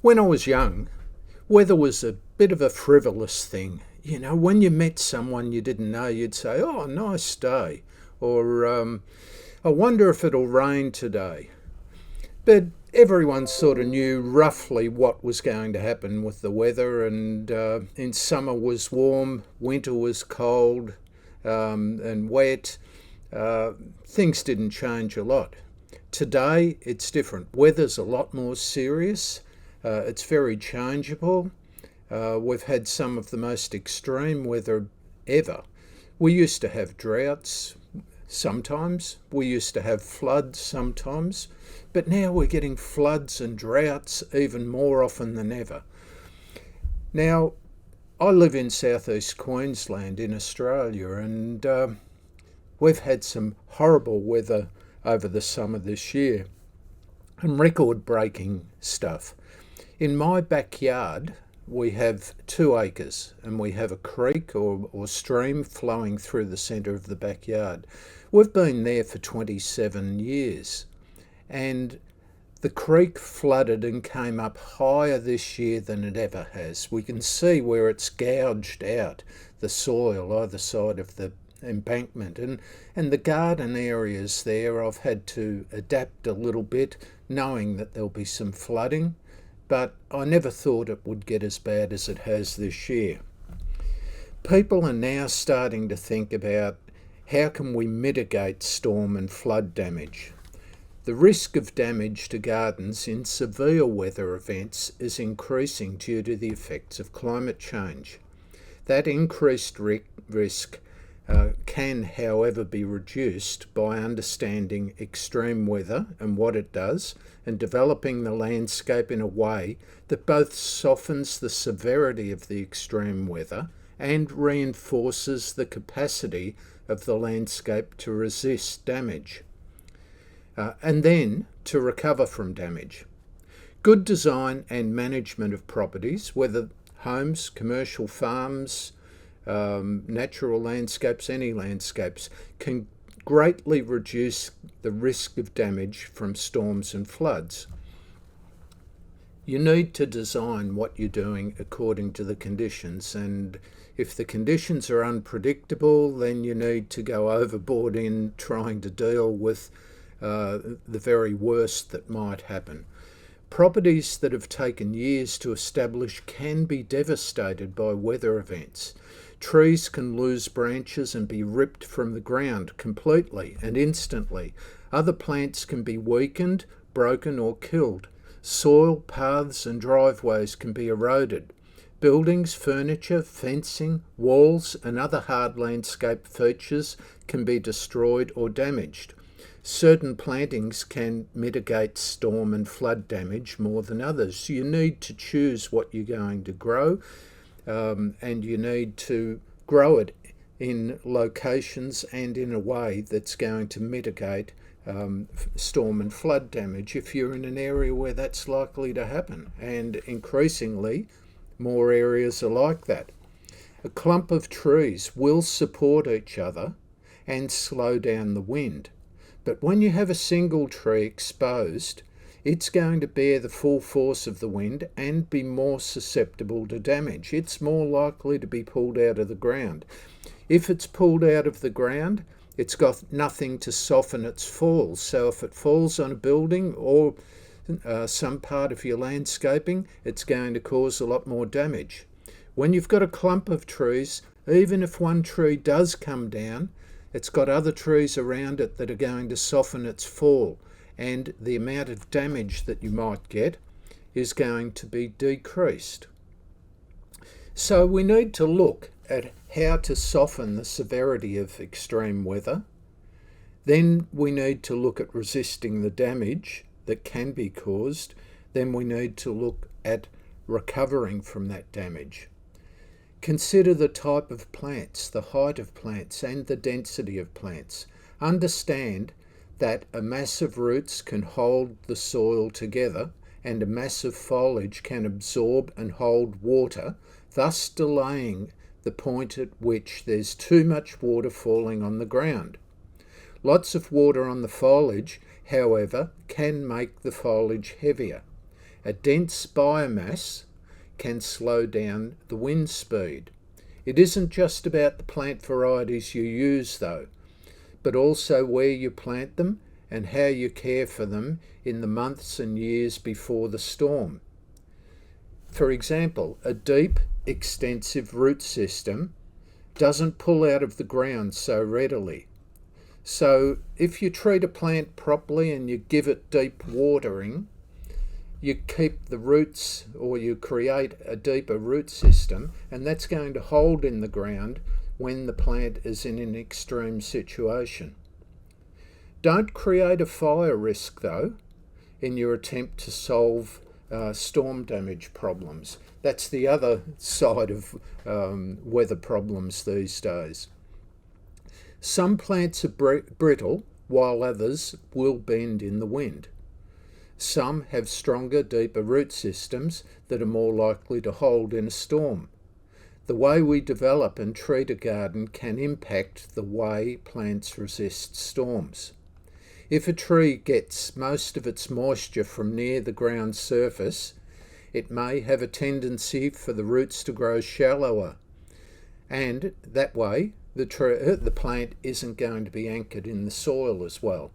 When I was young, weather was a bit of a frivolous thing. When you met someone you didn't know, you'd say, "Oh, nice day," or "I wonder if it'll rain today." But everyone sort of knew roughly what was going to happen with the weather, and in summer was warm, winter was cold and wet. Uh, Things didn't change a lot. Today it's different. Weather's a lot more serious. It's very changeable. We've had some of the most extreme weather ever. We used to have droughts sometimes, we used to have floods sometimes, but now we're getting floods and droughts even more often than ever. Now, I live in southeast Queensland in Australia, and we've had some horrible weather over the summer this year and record breaking stuff. In my backyard, we have 2 acres and we have a creek or stream flowing through the centre of the backyard. We've been there for 27 years, and the creek flooded and came up higher this year than it ever has. We can see where it's gouged out the soil either side of the embankment, and the garden areas there I've had to adapt a little bit, knowing that there'll be some flooding, but I never thought it would get as bad as it has this year. People are now starting to think about how can we mitigate storm and flood damage. The risk of damage to gardens in severe weather events is increasing due to the effects of climate change. That increased risk can, however, be reduced by understanding extreme weather and what it does, and developing the landscape in a way that both softens the severity of the extreme weather and reinforces the capacity of the landscape to resist damage, and then to recover from damage. Good design and management of properties, whether homes, commercial farms, natural landscapes, any landscapes, can greatly reduce the risk of damage from storms and floods. You need to design what you're doing according to the conditions, and if the conditions are unpredictable, then you need to go overboard in trying to deal with the very worst that might happen. Properties that have taken years to establish can be devastated by weather events. Trees can lose branches and be ripped from the ground completely and instantly. Other plants can be weakened, broken, or killed. Soil, paths, and driveways can be eroded. Buildings, furniture, fencing, walls, and other hard landscape features can be destroyed or damaged. Certain plantings can mitigate storm and flood damage more than others. You need to choose what you're going to grow, and you need to grow it in locations and in a way that's going to mitigate storm and flood damage if you're in an area where that's likely to happen. And increasingly, more areas are like that. A clump of trees will support each other and slow down the wind. But when you have a single tree exposed, it's going to bear the full force of the wind and be more susceptible to damage. It's more likely to be pulled out of the ground. If it's pulled out of the ground, it's got nothing to soften its fall. So if it falls on a building or some part of your landscaping, it's going to cause a lot more damage. When you've got a clump of trees, even if one tree does come down, it's got other trees around it that are going to soften its fall, and the amount of damage that you might get is going to be decreased. So we need to look at how to soften the severity of extreme weather. Then we need to look at resisting the damage that can be caused. Then we need to look at recovering from that damage. Consider the type of plants, the height of plants, and the density of plants. Understand that a mass of roots can hold the soil together, and a mass of foliage can absorb and hold water, thus delaying the point at which there's too much water falling on the ground. Lots of water on the foliage, however, can make the foliage heavier, A dense biomass can slow down the wind speed. It isn't just about the plant varieties you use though, but also where you plant them and how you care for them in the months and years before the storm. For example, a deep, extensive root system doesn't pull out of the ground so readily. So if you treat a plant properly and you give it deep watering, you keep the roots, or you create a deeper root system, and that's going to hold in the ground when the plant is in an extreme situation. Don't create a fire risk though in your attempt to solve storm damage problems. That's the other side of weather problems these days. Some plants are brittle while others will bend in the wind. Some have stronger, deeper root systems that are more likely to hold in a storm. The way we develop and treat a garden can impact the way plants resist storms. If a tree gets most of its moisture from near the ground surface, it may have a tendency for the roots to grow shallower, and that way the plant isn't going to be anchored in the soil as well.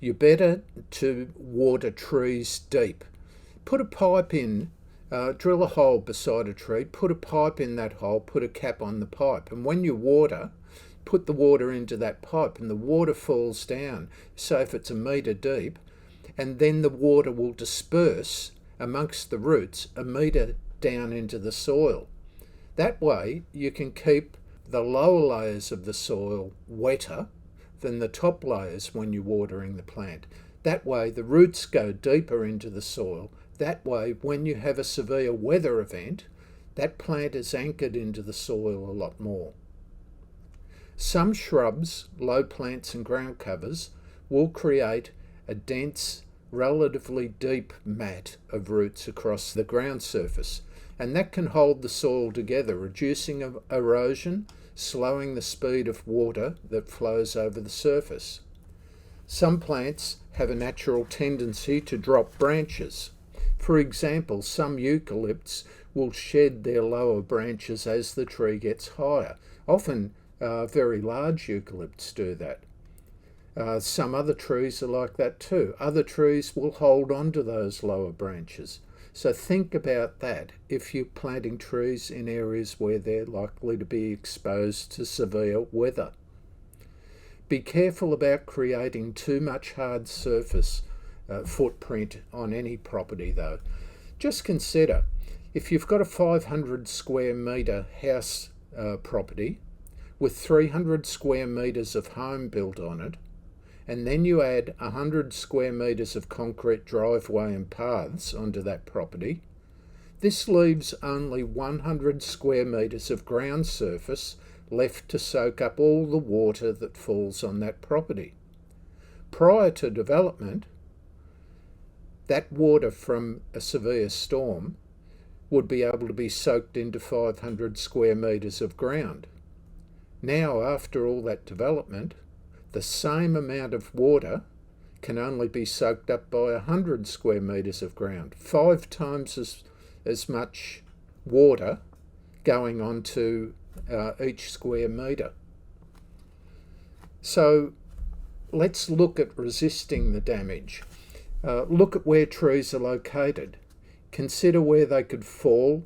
You're better to water trees deep. Put a pipe in, drill a hole beside a tree, put a pipe in that hole, put a cap on the pipe, and when you water, put the water into that pipe and the water falls down, so if it's 1 metre deep, and then the water will disperse amongst the roots 1 metre down into the soil. That way you can keep the lower layers of the soil wetter than the top layers when you're watering the plant. That way the roots go deeper into the soil. That way when you have a severe weather event, that plant is anchored into the soil a lot more. Some shrubs, low plants and ground covers will create a dense, relatively deep mat of roots across the ground surface, and that can hold the soil together, reducing erosion, slowing the speed of water that flows over the surface. Some plants have a natural tendency to drop branches. For example, some eucalypts will shed their lower branches as the tree gets higher. Often very large eucalypts do that. Some other trees are like that too. Other trees will hold on to those lower branches. So think about that if you're planting trees in areas where they're likely to be exposed to severe weather. Be careful about creating too much hard surface footprint on any property though. Just consider, if you've got a 500 square metre house property with 300 square metres of home built on it, and then you add 100 square metres of concrete driveway and paths onto that property, this leaves only 100 square metres of ground surface left to soak up all the water that falls on that property. Prior to development, that water from a severe storm would be able to be soaked into 500 square metres of ground. Now, after all that development, the same amount of water can only be soaked up by 100 square metres of ground, 5 times as much water going onto each square metre. So let's look at resisting the damage. Look at where trees are located. Consider where they could fall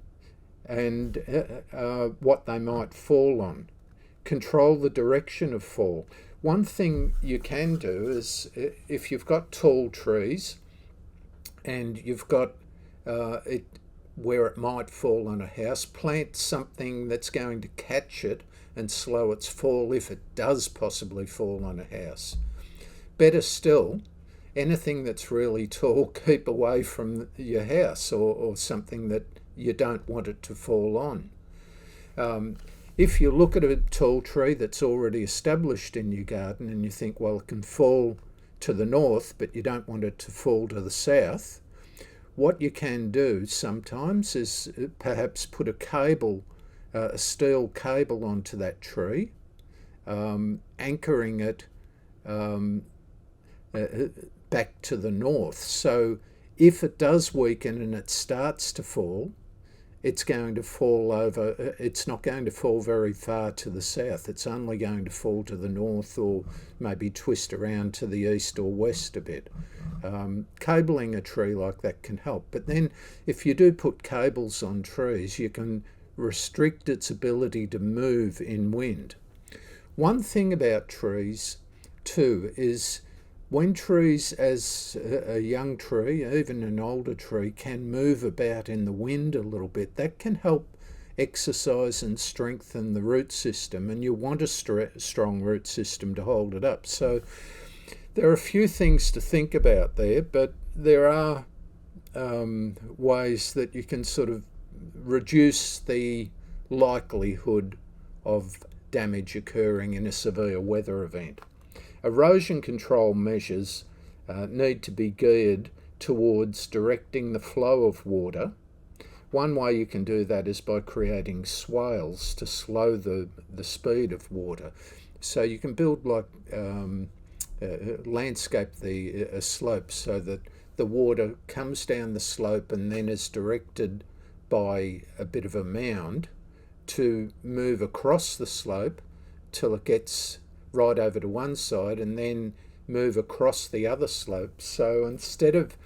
and what they might fall on. Control the direction of fall. One thing you can do is, if you've got tall trees and you've got it where it might fall on a house, plant something that's going to catch it and slow its fall if it does possibly fall on a house. Better still, anything that's really tall, keep away from your house or something that you don't want it to fall on. If you look at a tall tree that's already established in your garden and you think, well, it can fall to the north, but you don't want it to fall to the south, what you can do sometimes is perhaps put a cable, a steel cable onto that tree, anchoring it back to the north. So If it does weaken and it starts to fall, it's going to fall over, it's not going to fall very far to the south. It's only going to fall to the north or maybe twist around to the east or west a bit. Cabling a tree like that can help. But then if you do put cables on trees, you can restrict its ability to move in wind. One thing about trees too is when trees, as a young tree, even an older tree, can move about in the wind a little bit, that can help exercise and strengthen the root system, and you want a strong root system to hold it up. So there are a few things to think about there, but there are ways that you can sort of reduce the likelihood of damage occurring in a severe weather event. Erosion control measures need to be geared towards directing the flow of water. One way you can do that is by creating swales to slow the speed of water. So you can build landscape a slope so that the water comes down the slope and then is directed by a bit of a mound to move across the slope till it gets right over to one side and then move across the other slope. So instead of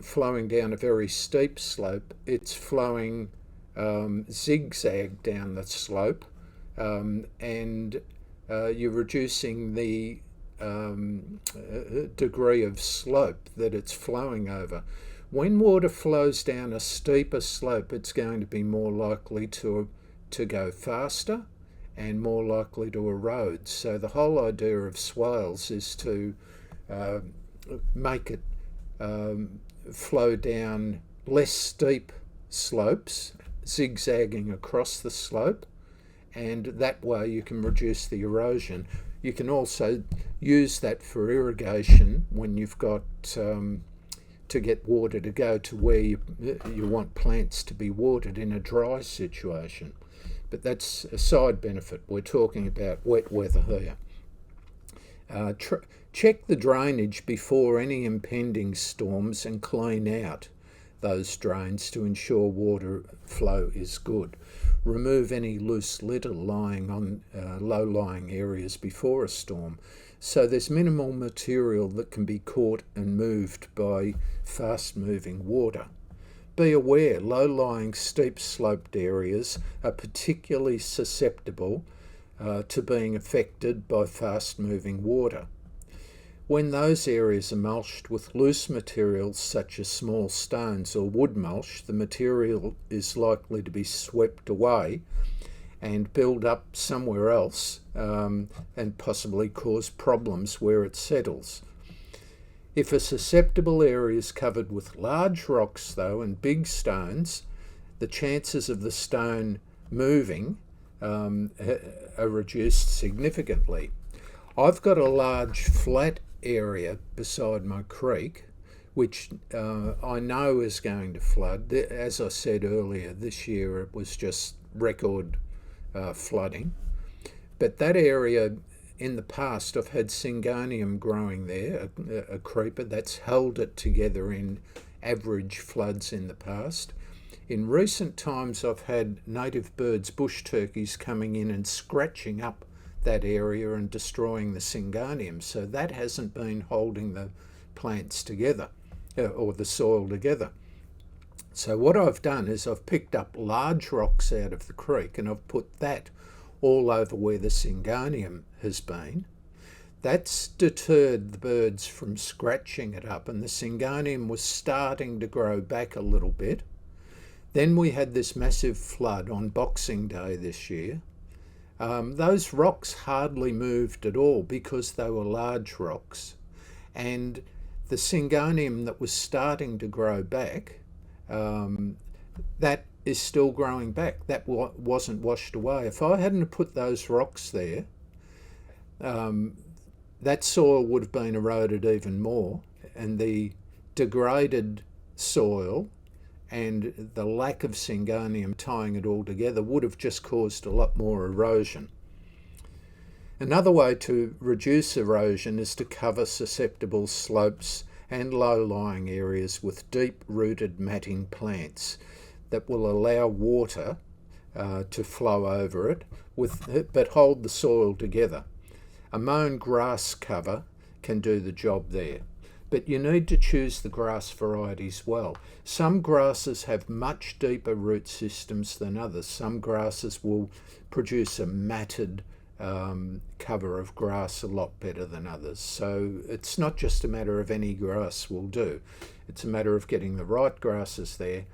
flowing down a very steep slope, it's flowing zigzag down the slope, and you're reducing the degree of slope that it's flowing over. When water flows down a steeper slope, it's going to be more likely to go faster and more likely to erode. So the whole idea of swales is to make it flow down less steep slopes, zigzagging across the slope, and that way you can reduce the erosion. You can also use that for irrigation when you've got to get water to go to where you want plants to be watered in a dry situation. But that's a side benefit. We're talking about wet weather here. Check the drainage before any impending storms and clean out those drains to ensure water flow is good. Remove any loose litter lying on low-lying areas before a storm, so there's minimal material that can be caught and moved by fast-moving water. Be aware, low-lying steep-sloped areas are particularly susceptible to being affected by fast-moving water. When those areas are mulched with loose materials such as small stones or wood mulch, the material is likely to be swept away and build up somewhere else and possibly cause problems where it settles. If a susceptible area is covered with large rocks, though, and big stones, the chances of the stone moving are reduced significantly. I've got a large flat area beside my creek, which I know is going to flood. As I said earlier, this year it was just record flooding. But that area, in the past, I've had Syngonium growing there, a creeper that's held it together in average floods in the past. In recent times, I've had native birds, bush turkeys, coming in and scratching up that area and destroying the Syngonium. So that hasn't been holding the plants together or the soil together. So what I've done is I've picked up large rocks out of the creek and I've put that all over where the Syngonium has been. That's deterred the birds from scratching it up, and the Syngonium was starting to grow back a little bit. Then we had this massive flood on Boxing Day this year. Those rocks hardly moved at all because they were large rocks, and the Syngonium that was starting to grow back, that is still growing back. That wasn't washed away. If I hadn't put those rocks there, that soil would have been eroded even more, and the degraded soil and the lack of Syngonium tying it all together would have just caused a lot more erosion. Another way to reduce erosion is to cover susceptible slopes and low-lying areas with deep-rooted matting plants that will allow water to flow over it, but hold the soil together. A mown grass cover can do the job there. But you need to choose the grass varieties well. Some grasses have much deeper root systems than others. Some grasses will produce a matted cover of grass a lot better than others. So it's not just a matter of any grass will do. It's a matter of getting the right grasses there.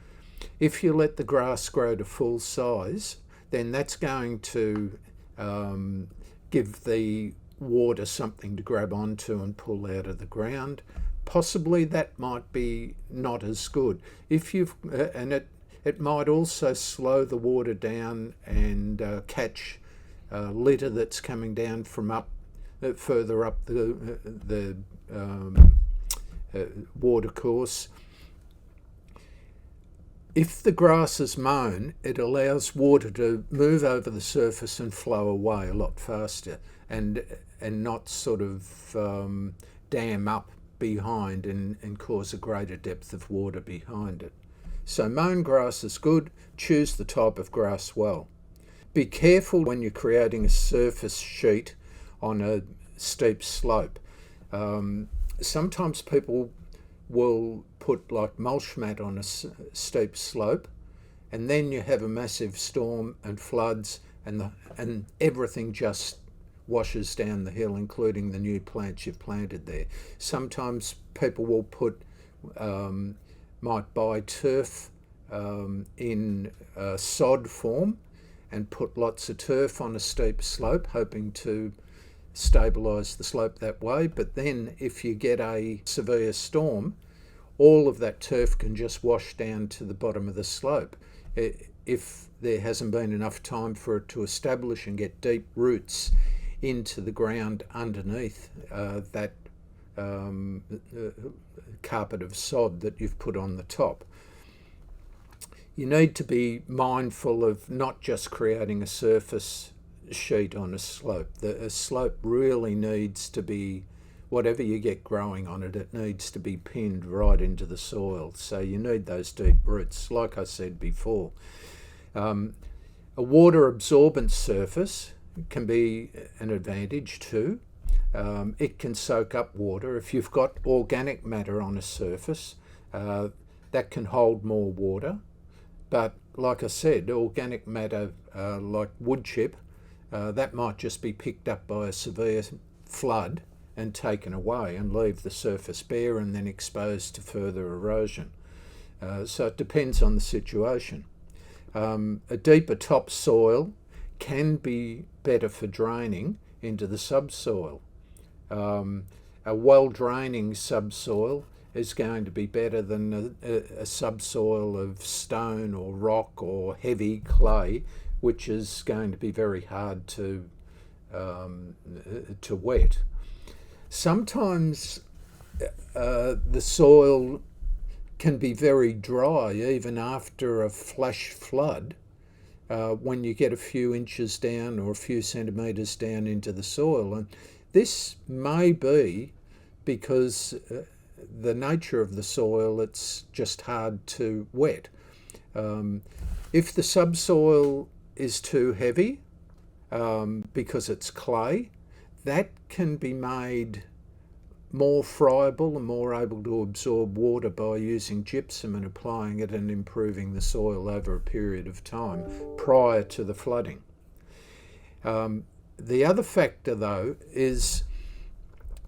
If you let the grass grow to full size, then that's going to give the water something to grab onto and pull out of the ground. Possibly that might be not as good. If you've and it might also slow the water down and catch litter that's coming down from further up the water course. If the grass is mown, it allows water to move over the surface and flow away a lot faster, and not sort of dam up behind and cause a greater depth of water behind it. So mown grass is good. Choose the type of grass well. Be careful when you're creating a surface sheet on a steep slope. Sometimes people will put like mulch mat on a steep slope, and then you have a massive storm and floods, and everything just washes down the hill, including the new plants you've planted there. Sometimes people will might buy turf in sod form and put lots of turf on a steep slope, hoping to stabilise the slope that way. But then if you get a severe storm, all of that turf can just wash down to the bottom of the slope if there hasn't been enough time for it to establish and get deep roots into the ground underneath that carpet of sod that you've put on the top. You need to be mindful of not just creating a surface sheet on a slope. A slope really needs to be, whatever you get growing on it, it needs to be pinned right into the soil. So you need those deep roots, like I said before. A water absorbent surface can be an advantage too. It can soak up water. If you've got organic matter on a surface, that can hold more water. But like I said, organic matter like wood chip, that might just be picked up by a severe flood and taken away and leave the surface bare and then exposed to further erosion. So it depends on the situation. A deeper topsoil can be better for draining into the subsoil. A well-draining subsoil is going to be better than a subsoil of stone or rock or heavy clay, which is going to be very hard to wet. Sometimes the soil can be very dry even after a flash flood. When you get a few inches down or a few centimetres down into the soil. And this may be because the nature of the soil, it's just hard to wet. If the subsoil is too heavy because it's clay, that can be made more friable and more able to absorb water by using gypsum and applying it and improving the soil over a period of time prior to the flooding. The other factor though is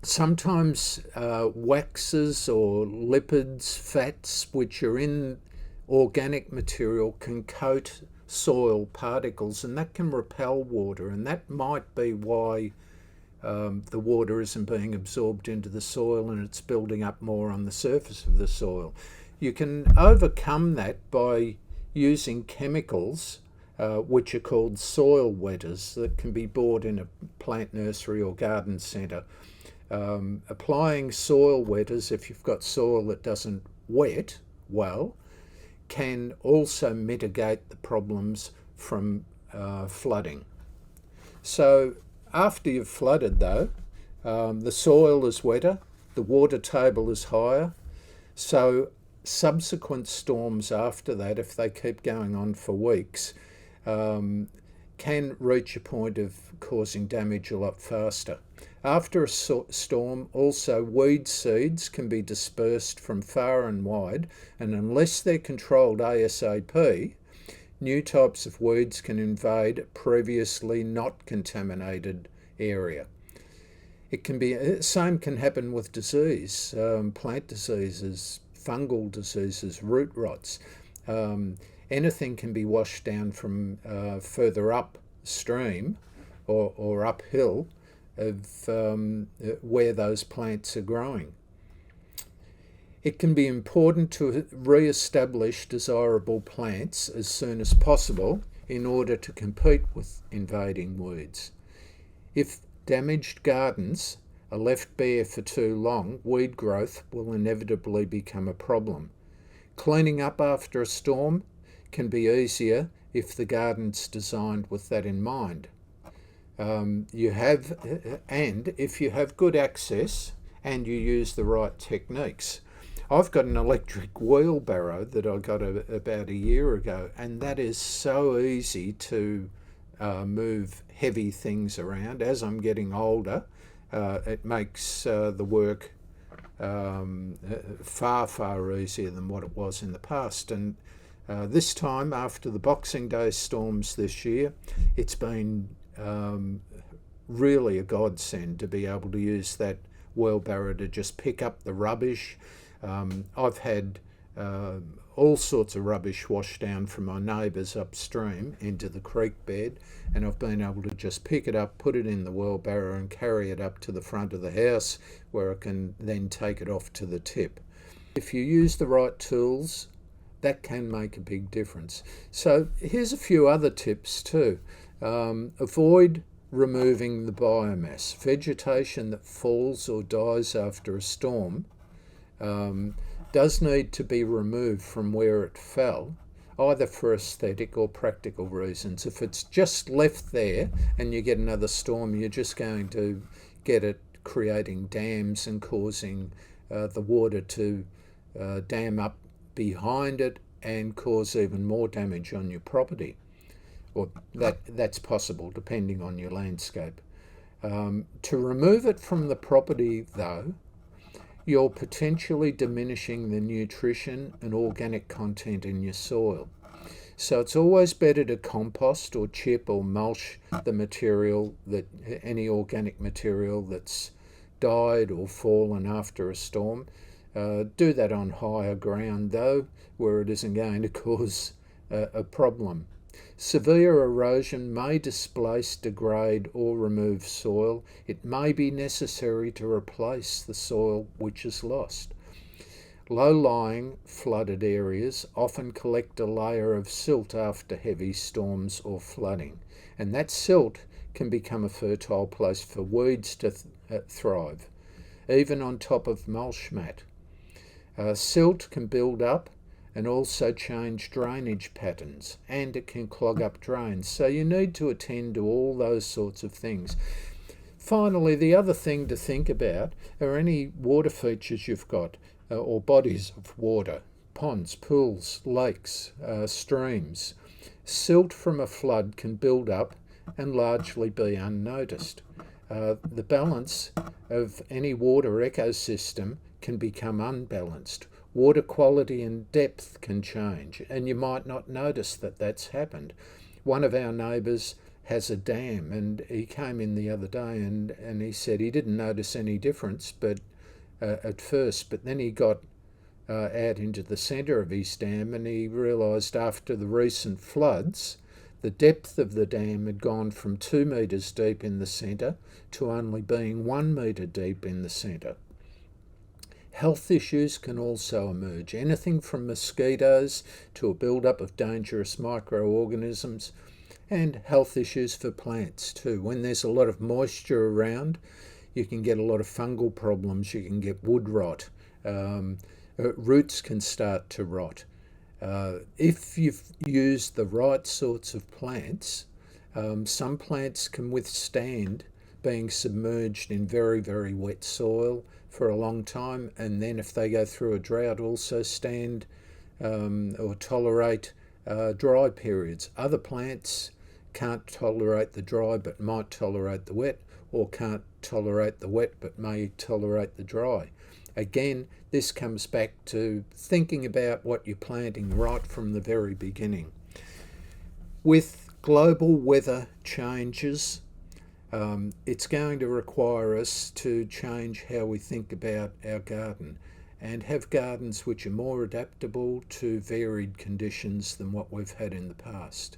sometimes waxes or lipids, fats which are in organic material can coat soil particles, and that can repel water, and that might be why the water isn't being absorbed into the soil and it's building up more on the surface of the soil. You can overcome that by using chemicals which are called soil wetters that can be bought in a plant nursery or garden centre. Applying soil wetters, if you've got soil that doesn't wet well, can also mitigate the problems from flooding. So after you've flooded though, the soil is wetter, the water table is higher. So subsequent storms after that, if they keep going on for weeks, can reach a point of causing damage a lot faster. After a storm, also weed seeds can be dispersed from far and wide, and unless they're controlled ASAP, new types of weeds can invade previously not contaminated area. It can be same can happen with disease, plant diseases, fungal diseases, root rots. Anything can be washed down from further upstream or uphill of where those plants are growing. It can be important to re-establish desirable plants as soon as possible in order to compete with invading weeds. If damaged gardens are left bare for too long, weed growth will inevitably become a problem. Cleaning up after a storm can be easier if the garden's designed with that in mind. And if you have good access and you use the right techniques. I've got an electric wheelbarrow that I got about a year ago, and that is so easy to move heavy things around. As I'm getting older, it makes the work far easier than what it was in the past. And this time, after the Boxing Day storms this year, it's been really a godsend to be able to use that wheelbarrow to just pick up the rubbish. I've had all sorts of rubbish washed down from my neighbours upstream into the creek bed, and I've been able to just pick it up, put it in the wheelbarrow and carry it up to the front of the house where I can then take it off to the tip. If you use the right tools, that can make a big difference. So here's a few other tips too. Avoid removing the biomass. Vegetation that falls or dies after a storm does need to be removed from where it fell, either for aesthetic or practical reasons. If it's just left there and you get another storm, you're just going to get it creating dams and causing the water to dam up behind it and cause even more damage on your property. Or that's possible depending on your landscape. To remove it from the property though, you're potentially diminishing the nutrition and organic content in your soil. So it's always better to compost or chip or mulch the material, any organic material that's died or fallen after a storm. Do that on higher ground though, where it isn't going to cause a problem. Severe erosion may displace, degrade or remove soil. It may be necessary to replace the soil which is lost. Low-lying flooded areas often collect a layer of silt after heavy storms or flooding, and that silt can become a fertile place for weeds to thrive, even on top of mulch mat. Silt can build up and also change drainage patterns, and it can clog up drains. So you need to attend to all those sorts of things. Finally, the other thing to think about are any water features you've got or bodies of water, ponds, pools, lakes, streams. Silt from a flood can build up and largely be unnoticed. The balance of any water ecosystem can become unbalanced. Water quality and depth can change, and you might not notice that that's happened. One of our neighbours has a dam, and he came in the other day and he said he didn't notice any difference at first, but then he got out into the centre of his dam and he realised after the recent floods, the depth of the dam had gone from 2 metres deep in the centre to only being 1 metre deep in the centre. Health issues can also emerge, anything from mosquitoes to a build-up of dangerous microorganisms, and health issues for plants too. When there's a lot of moisture around, you can get a lot of fungal problems, you can get wood rot, roots can start to rot. If you've used the right sorts of plants, some plants can withstand being submerged in very, very wet soil for a long time, and then if they go through a drought, also stand or tolerate dry periods. Other plants can't tolerate the dry but might tolerate the wet, or can't tolerate the wet but may tolerate the dry. Again, this comes back to thinking about what you're planting right from the very beginning. With global weather changes, it's going to require us to change how we think about our garden and have gardens which are more adaptable to varied conditions than what we've had in the past.